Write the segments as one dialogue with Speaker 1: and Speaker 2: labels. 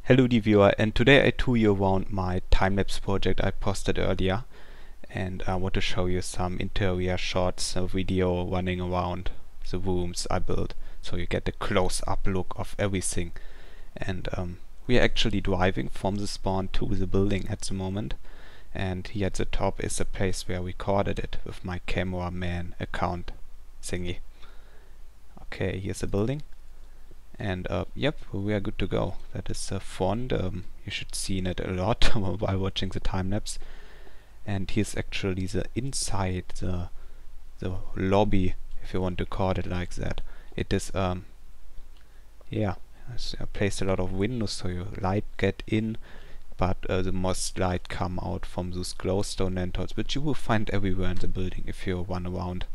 Speaker 1: Hello dear viewer, and today I tour you around my time-lapse project I posted earlier, and I want to show you some interior shots, a video running around the rooms I built, so you get a close-up look of everything. And we are actually driving from the spawn to the building at the moment, and here at the top is the place where I recorded it with my cameraman account thingy. Okay, here's the building. And yep, we are good to go. That is the front. You should see it a lot while watching the time lapse. And here's actually the inside, the lobby, if you want to call it like that. It is yeah, I placed a lot of windows so your light get in, but the most light come out from those glowstone lanterns, which you will find everywhere in the building if you run around.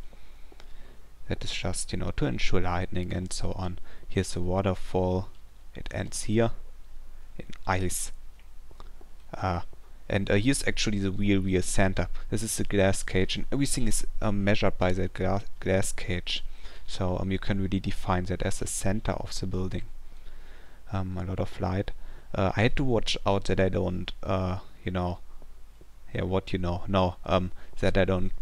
Speaker 1: That is just, you know, to ensure lightning and so on. Here's the waterfall. It ends here in ice. And here's actually the real center. This is the glass cage, and everything is measured by that glass cage. So you can really define that as the center of the building. A lot of light. I had to watch out that I don't, you know, yeah, what you know, no, that I don't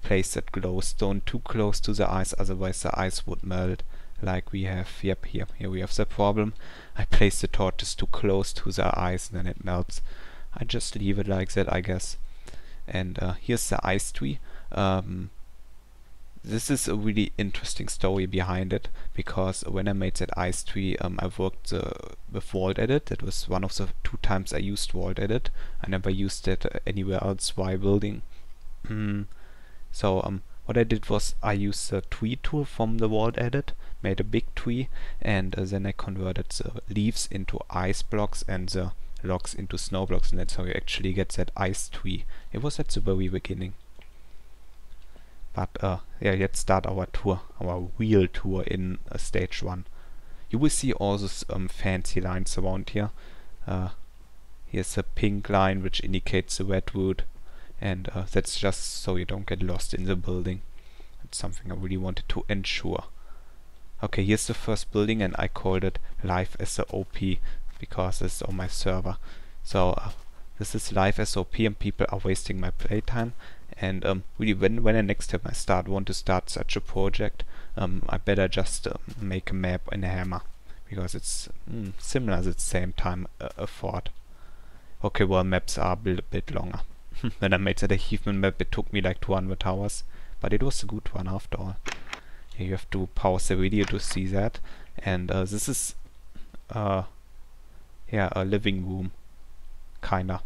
Speaker 1: place that glowstone too close to the ice, otherwise the ice would melt, like we have, yep, here we have the problem. I place the torches too close to the ice and then it melts. I just leave it like that, I guess. And here's the ice tree. This is a really interesting story behind it, because when I made that ice tree, I worked with Vault Edit. That was one of the 2 times I used Vault Edit. I never used it anywhere else while building. So what I did was I used the tree tool from the Vault Edit, made a big tree, and then I converted the leaves into ice blocks and the logs into snow blocks, and that's how you actually get that ice tree. It was at the very beginning. But yeah, let's start our tour, our real tour in stage 1. You will see all those fancy lines around here. Here's a pink line which indicates the redwood. And that's just so you don't get lost in the building. It's something I really wanted to ensure. Okay, here's the first building, and I called it Live as a OP because it's on my server. So this is Live as OP, and people are wasting my playtime. And really, when I next time I want to start such a project, I better just make a map in a hammer, because it's similar at the same time effort. Okay, well, maps are a bit longer. When I made that achievement map, it took me like 200 hours, but it was a good one after all. Here you have to pause the video to see that. And this is yeah, a living room, kinda.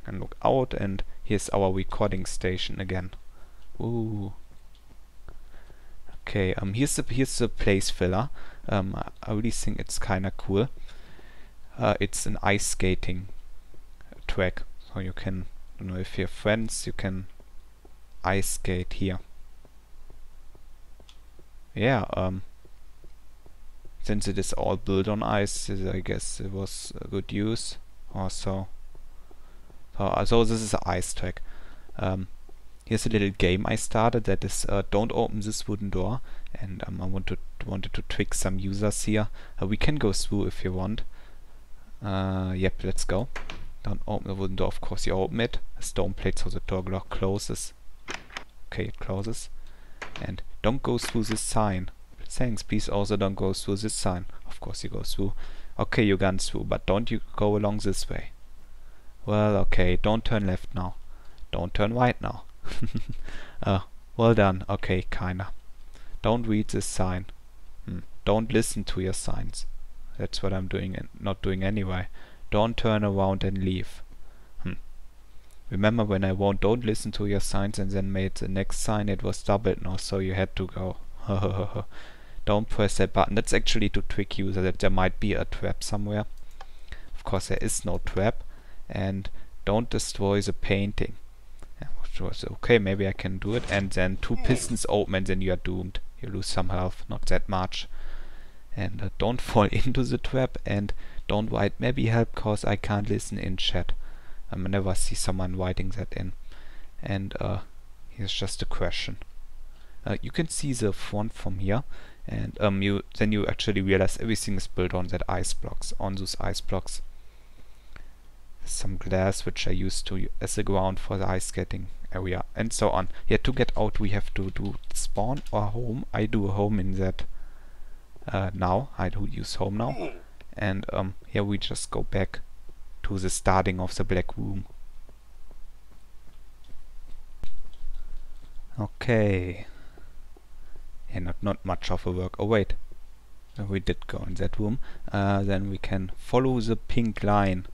Speaker 1: And look out, and here's our recording station again. Ooh. Okay, here's the place filler. I really think it's kinda cool. It's an ice skating track, so you can, you know, if you have friends, you can ice skate here. Yeah, since it is all built on ice, I guess it was a good use also. So this is an ice track. Here's a little game I started that is don't open this wooden door, and I wanted to trick some users here. We can go through if you want. Yep, let's go. Don't open the wooden door, of course you open it. A stone plate so the door lock closes. Okay, it closes. And don't go through this sign. Thanks, please also don't go through this sign. Of course you go through. Okay, you gone through, but don't you go along this way. Well, okay, don't turn left now. Don't turn right now. Well done. Okay, kinda. Don't read this sign. Don't listen to your signs. That's what I'm doing and not doing anyway. Don't turn around and leave. Remember when I wrote don't listen to your signs and then made the next sign, it was doubled now, so you had to go. Don't press that button. That's actually to trick user that there might be a trap somewhere. Of course there is no trap. And don't destroy the painting. Which was okay, maybe I can do it. And then 2 pistons open and then you are doomed. You lose some health, not that much. And don't fall into the trap, and don't write Maebbie help cause I can't listen in chat. I never see someone writing that in. And here's just a question. You can see the front from here, and you actually realize everything is built on that ice blocks, on those ice blocks. some glass which I used to as a ground for the ice skating area, and so on. Yeah, to get out we have to do spawn or home. I do home in that now. I do use home now. And here we just go back to the starting of the black room. Okay. Yeah, not much of a work. Oh wait, we did go in that room. Then we can follow the pink line.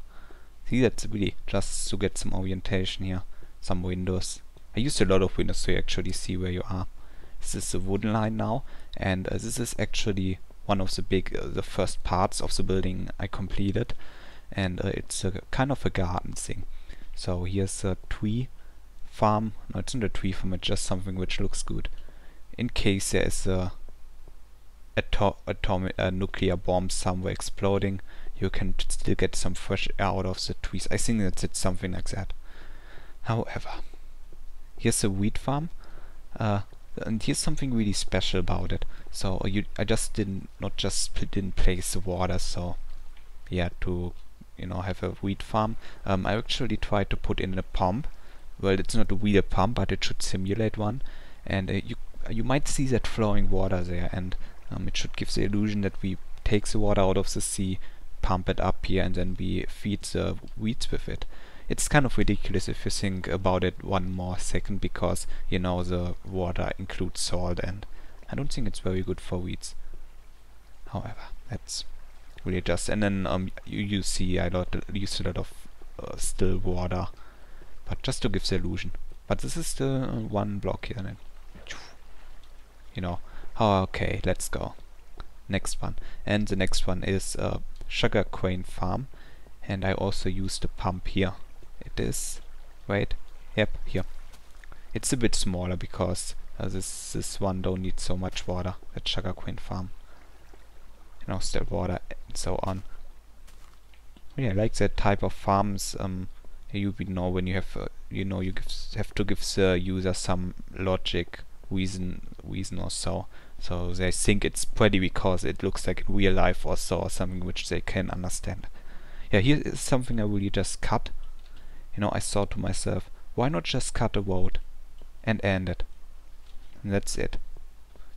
Speaker 1: See, that's really just to get some orientation here. Some windows. I used a lot of windows so you actually see where you are. This is the wooden line now, and this is actually one of the first parts of the building I completed, and it's a kind of a garden thing. So here's a tree farm. No, it's not a tree farm, it's just something which looks good. In case there is a nuclear bomb somewhere exploding, you can still get some fresh air out of the trees. I think that's it, something like that. However, here's a wheat farm, and here's something really special about it. So I just didn't place the water. So yeah, to have a wheat farm, I actually tried to put in a pump. Well, it's not a real pump, but it should simulate one, and you might see that flowing water there, and it should give the illusion that we take the water out of the sea, pump it up here, and then we feed the weeds with it. It's kind of ridiculous if you think about it one more second, because the water includes salt, and I don't think it's very good for weeds. However, that's really just, and then you see I used a lot of still water, but just to give the illusion. But this is the one block here, and then, okay, let's go. Next one, and the next one is a sugarcane farm, and I also used a pump here. It is, wait, yep, here. It's a bit smaller because this one don't need so much water. That sugarcane farm, still water and so on. Yeah, I like that type of farms. You know when you have you have to give the user some logic reason or so. So they think it's pretty because it looks like in real life or so, or something which they can understand. Yeah, here is something I really just cut. I thought to myself, why not just cut a road and end it? And that's it.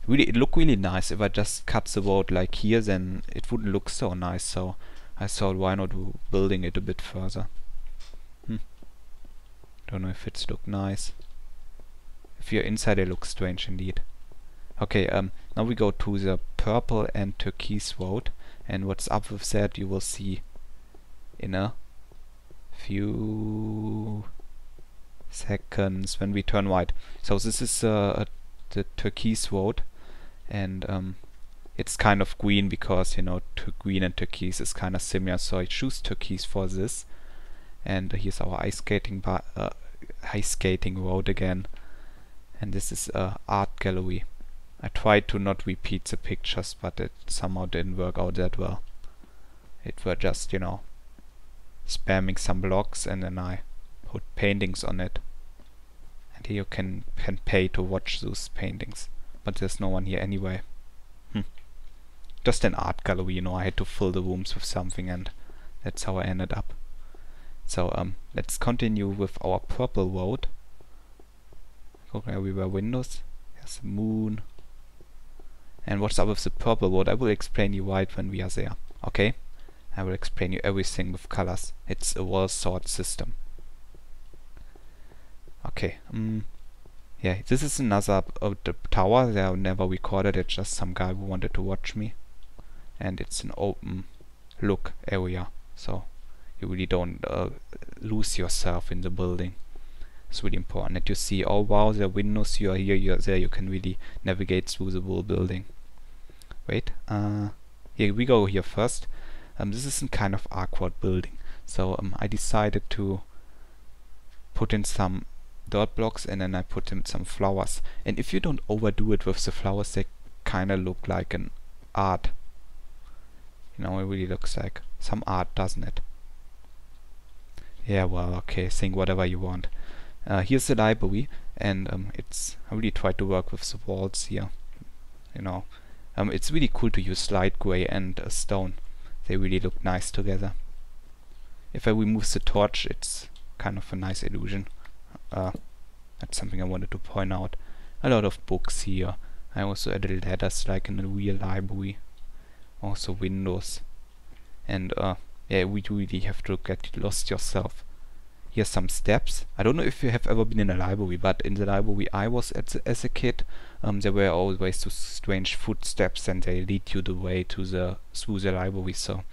Speaker 1: Really, it looked really nice. If I just cut the road like here, then it wouldn't look so nice. So I thought, why not building it a bit further? Don't know if it's look nice. If you're inside, it looks strange indeed. Okay, now we go to the purple and turquoise road, and what's up with that you will see in a few seconds when we turn white. So this is the turquoise road, and it's kind of green because green and turquoise is kind of similar, so I choose turquoise for this. And here's our ice skating road again, and this is a art gallery. I tried to not repeat the pictures, but it somehow didn't work out that well. It were just spamming some blocks, and then I put paintings on it. And here you can pay to watch those paintings, but there's no one here anyway. Just an art gallery, I had to fill the rooms with something, and that's how I ended up. So let's continue with our purple road. Look, everywhere windows. There's the moon. And what's up with the purple road? I will explain you right when we are there. Okay? I will explain you everything with colors. It's a well thought system. Okay. Yeah, this is another the tower. They are never recorded. It's just some guy who wanted to watch me. And it's an open look area, so you really don't lose yourself in the building. It's really important that you see, oh wow, there are windows, you are here, you are there, you can really navigate through the whole building. Wait, here we go here first. This is a kind of awkward building, so I decided to put in some dirt blocks, and then I put in some flowers. And if you don't overdo it with the flowers, they kind of look like an art. It really looks like some art, doesn't it? Yeah, well, okay, think whatever you want. Here's the library, and I really tried to work with the walls here. It's really cool to use light gray and stone. They really look nice together. if I remove the torch, it's kind of a nice illusion. That's something I wanted to point out. A lot of books here. I also added ladders like in a real library. Also windows. And yeah, we really have to get lost yourself. Here's some steps. I don't know if you have ever been in a library, but in the library I was at as a kid, there were always those strange footsteps, and they lead you the way to through the library. So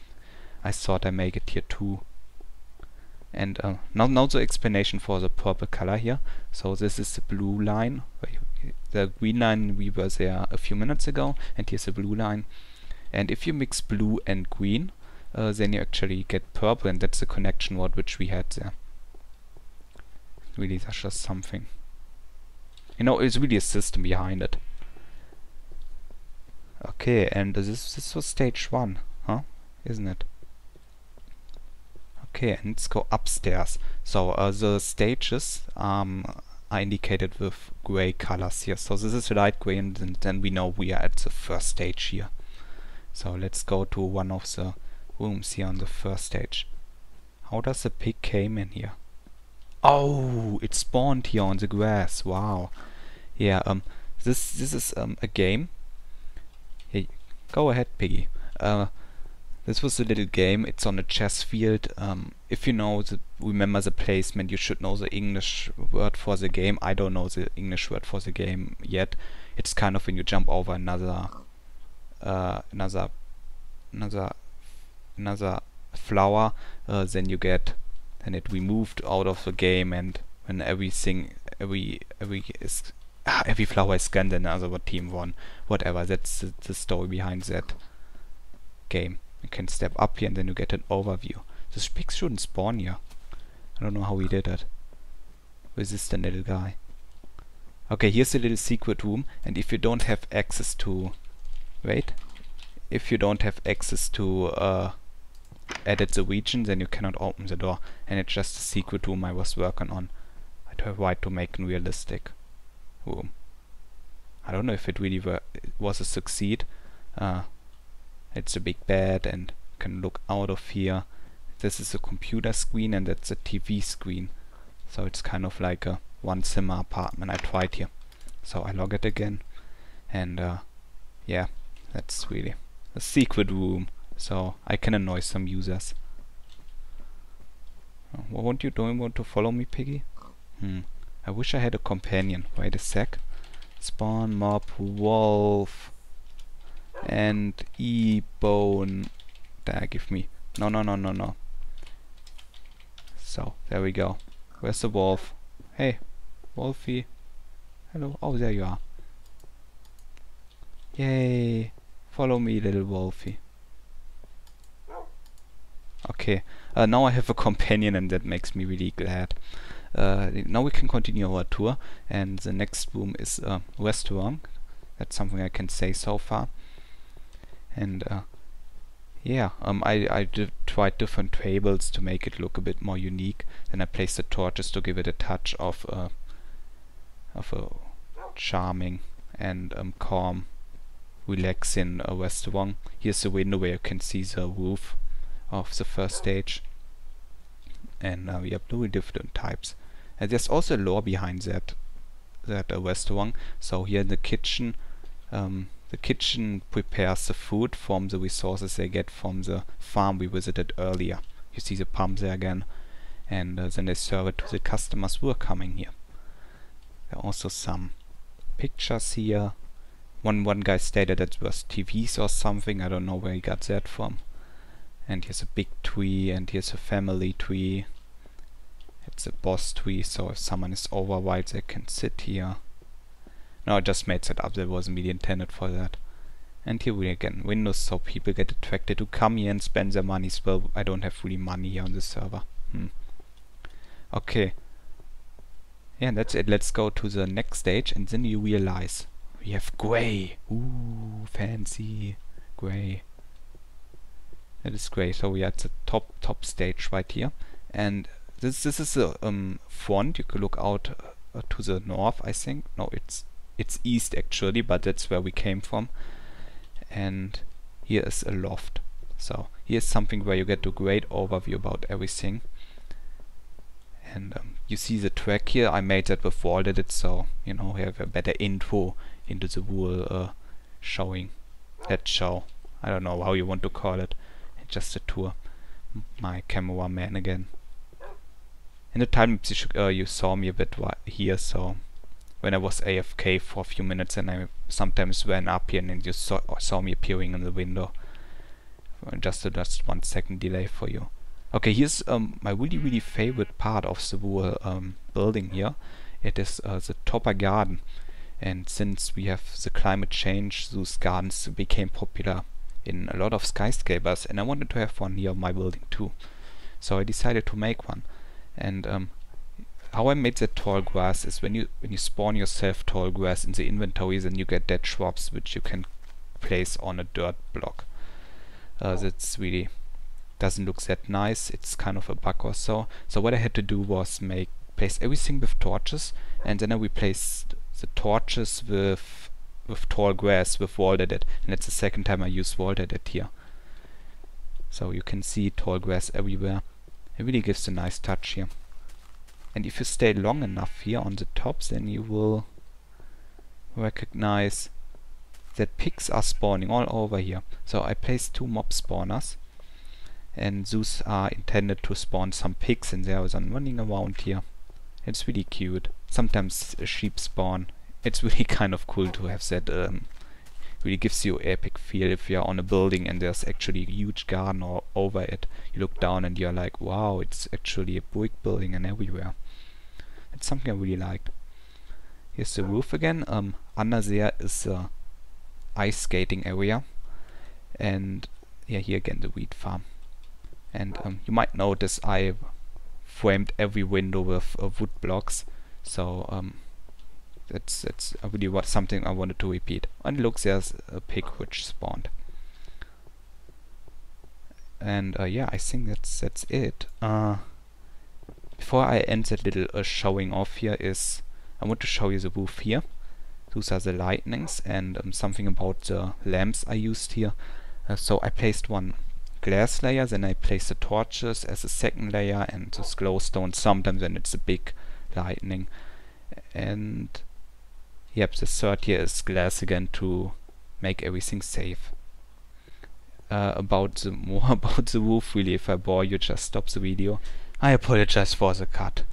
Speaker 1: I thought I make it here too. And now the explanation for the purple color here. So this is the blue line. The green line, we were there a few minutes ago, and here's the blue line. And if you mix blue and green, then you actually get purple, and that's the connection word which we had there. Really, that's just something. You know, it's really a system behind it. Okay, and this was stage 1, huh? Isn't it? Okay, and let's go upstairs. So the stages are indicated with gray colors here. So this is light gray, and then we know we are at the first stage here. So let's go to one of the rooms here on the first stage. How does the pig came in here? Oh, it spawned here on the grass. Wow. Yeah, this is a game. Hey, go ahead, piggy. This was a little game. It's on a chess field. If you remember the placement, you should know the English word for the game. I don't know the English word for the game yet. It's kind of when you jump over another flower, then it removed out of the game, and when every flower is scanned, then another team won. Whatever. That's the story behind that game. You can step up here and then you get an overview. The pigs shouldn't spawn here. I don't know how he did it. Resistant little guy. Okay, here's a little secret room, and if you don't have access to edit the region, then you cannot open the door, and it's just a secret room I was working on. I tried to make a realistic room. I don't know if it really was a succeed. It's a big bed, and you can look out of here. This is a computer screen, and that's a TV screen. So it's kind of like a one-simmer apartment. I tried here. So I log it again, and yeah, that's really a secret room. So I can annoy some users. What you doing? Want to follow me, piggy? I wish I had a companion. Wait a sec. Spawn mob wolf and e-bone. There, give me. No. So there we go. Where's the wolf? Hey, Wolfie. Hello. Oh, there you are. Yay! Follow me, little Wolfie. Okay, now I have a companion, and that makes me really glad. Now we can continue our tour, and the next room is a restaurant. That's something I can say so far. And yeah, I tried different tables to make it look a bit more unique. Then I placed the torches to give it a touch of a charming and calm, relaxing restaurant. Here's the window where you can see the roof of the first stage, and we have two different types. And there's also lore behind that restaurant. So here in the kitchen prepares the food from the resources they get from the farm we visited earlier. You see the pump there again, and then they serve it to the customers who are coming here. There are also some pictures here. One guy stated that it was TVs or something. I don't know where he got that from. And here's a big tree, and here's a family tree. It's a boss tree, so if someone is overweight, they can sit here. No, I just made that up. That wasn't really intended for that. And here we again windows, so people get attracted to come here and spend their money as well. I don't have really money here on the server. Okay. Yeah, that's it. Let's go to the next stage, and then you realize we have gray. Ooh, fancy gray. That is great. So we are at the top stage right here, and this is a front. You could look out to the north, I think. No, it's east actually, but that's where we came from. And here is a loft. So here's something where you get a great overview about everything. And you see the track here, I made that with wall edit, so you know, you have a better intro into the whole showing. That show. I don't know how you want to call it. Just a tour. My cameraman again. In the time you saw me a bit here, so when I was AFK for a few minutes and I sometimes went up here and you saw me appearing in the window. Just 1 second delay for you. Okay, here's my really favorite part of the whole building here. It is the Topper Garden. And since we have the climate change, those gardens became popular in a lot of skyscrapers, and I wanted to have one here in my building too. So I decided to make one. And how I made that tall grass is when you spawn yourself tall grass in the inventory, then you get dead shrubs which you can place on a dirt block. That's really doesn't look that nice. It's kind of a bug or so. So what I had to do was place everything with torches, and then I replaced the torches with tall grass with wall edit, and that's the second time I use wall edit here. So you can see tall grass everywhere. It really gives a nice touch here. And if you stay long enough here on the tops, then you will recognize that pigs are spawning all over here. So I placed 2 mob spawners, and those are intended to spawn some pigs, and there is one running around here. It's really cute. Sometimes sheep spawn. It's really kind of cool to have that. Really gives you epic feel if you're on a building and there's actually a huge garden over it. You look down and you're like, wow, it's actually a brick building and everywhere. It's something I really liked. Here's the roof again. Under there is a ice skating area, and yeah, here again the wheat farm. And you might notice I framed every window with wood blocks, so that's really something I wanted to repeat. And look, there's a pig which spawned. And yeah, I think that's it. Before I end that little showing off here, I want to show you the roof here. Those are the lightnings, and something about the lamps I used here. So I placed one glass layer, then I placed the torches as a second layer, and the glowstone sometimes when it's a big lightning. And yep, the third here is glass again to make everything safe. More about the roof, really, if I bore you, just stop the video. I apologize for the cut.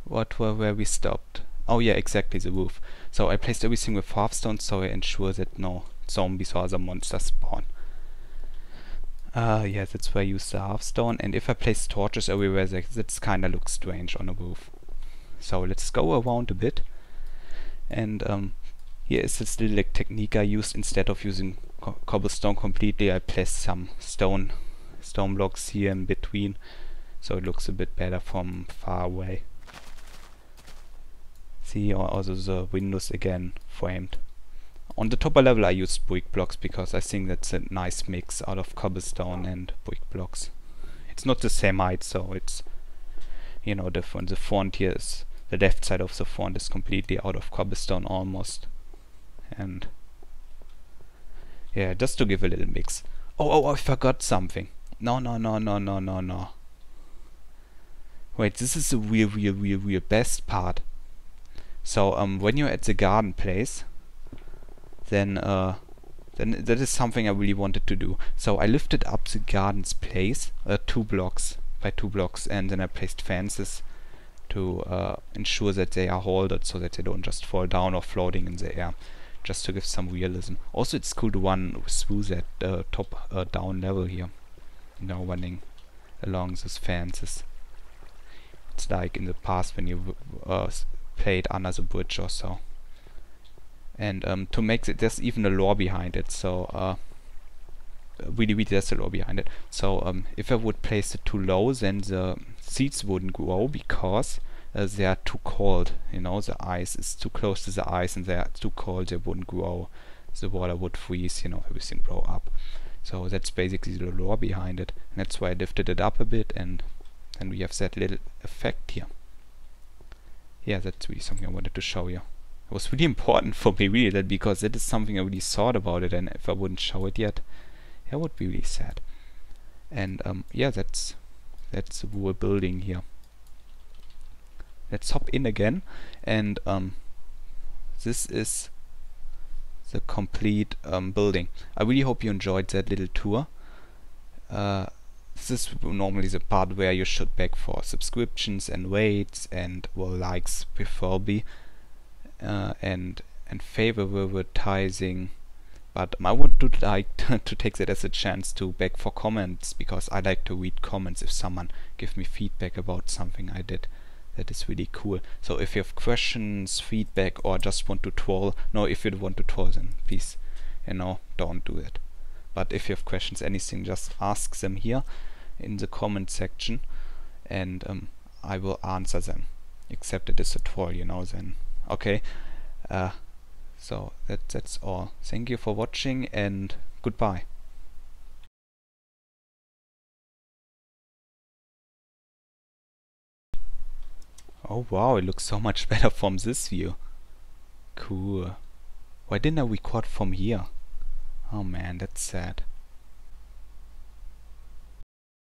Speaker 1: Where we stopped? Oh yeah, exactly, the roof. So I placed everything with hearthstone, so I ensure that no zombies or other monsters spawn. Yeah, that's where I use the hearthstone, and if I place torches everywhere, that kinda looks strange on a roof. So let's go around a bit. And here is this little technique I used. Instead of using cobblestone completely, I placed some stone blocks here in between, so it looks a bit better from far away. See, also the windows again framed. On the topper level I used brick blocks because I think that's a nice mix out of cobblestone and brick blocks. It's not the same height, so it's, you know, different. The front here is, the left side of the front is completely out of cobblestone almost. And yeah, just to give a little mix. Oh, I forgot something. No. Wait, this is the real best part. So when you're at the garden place, then that is something I really wanted to do. So I lifted up the garden's place 2 blocks by 2 blocks, and then I placed fences to ensure that they are holded so that they don't just fall down or floating in the air, just to give some realism. Also, it's cool to run through that top down level here, you know, running along those fences. It's like in the past when you played under the bridge or so. And to make it, there's even a lore behind it, so really there's a lore behind it. So if I would place it too low, then the seeds wouldn't grow because they are too cold. You know, the ice is too close to the ice and they are too cold, they wouldn't grow. The water would freeze, you know, everything blow up. So that's basically the lore behind it, and that's why I lifted it up a bit, and then we have that little effect here. Yeah, that's really something I wanted to show you. It was really important for me, really, because that is something I really thought about it, and if I wouldn't show it yet, That would be really sad. And yeah, that's the whole building here. Let's hop in again, and this is the complete building. I really hope you enjoyed that little tour. This is normally the part where you should beg for subscriptions and rates and, well, likes preferably, and favor advertising. But I would like to take that as a chance to beg for comments, because I like to read comments if someone gives me feedback about something I did. That is really cool. So if you have questions, feedback, or just want to troll, no, if you want to troll, then please, don't do it. But if you have questions, anything, just ask them here in the comment section, and I will answer them. Except it is a troll, then okay. So that's all. Thank you for watching, and goodbye. Oh wow, it looks so much better from this view. Cool. Why didn't I record from here? Oh man, that's sad.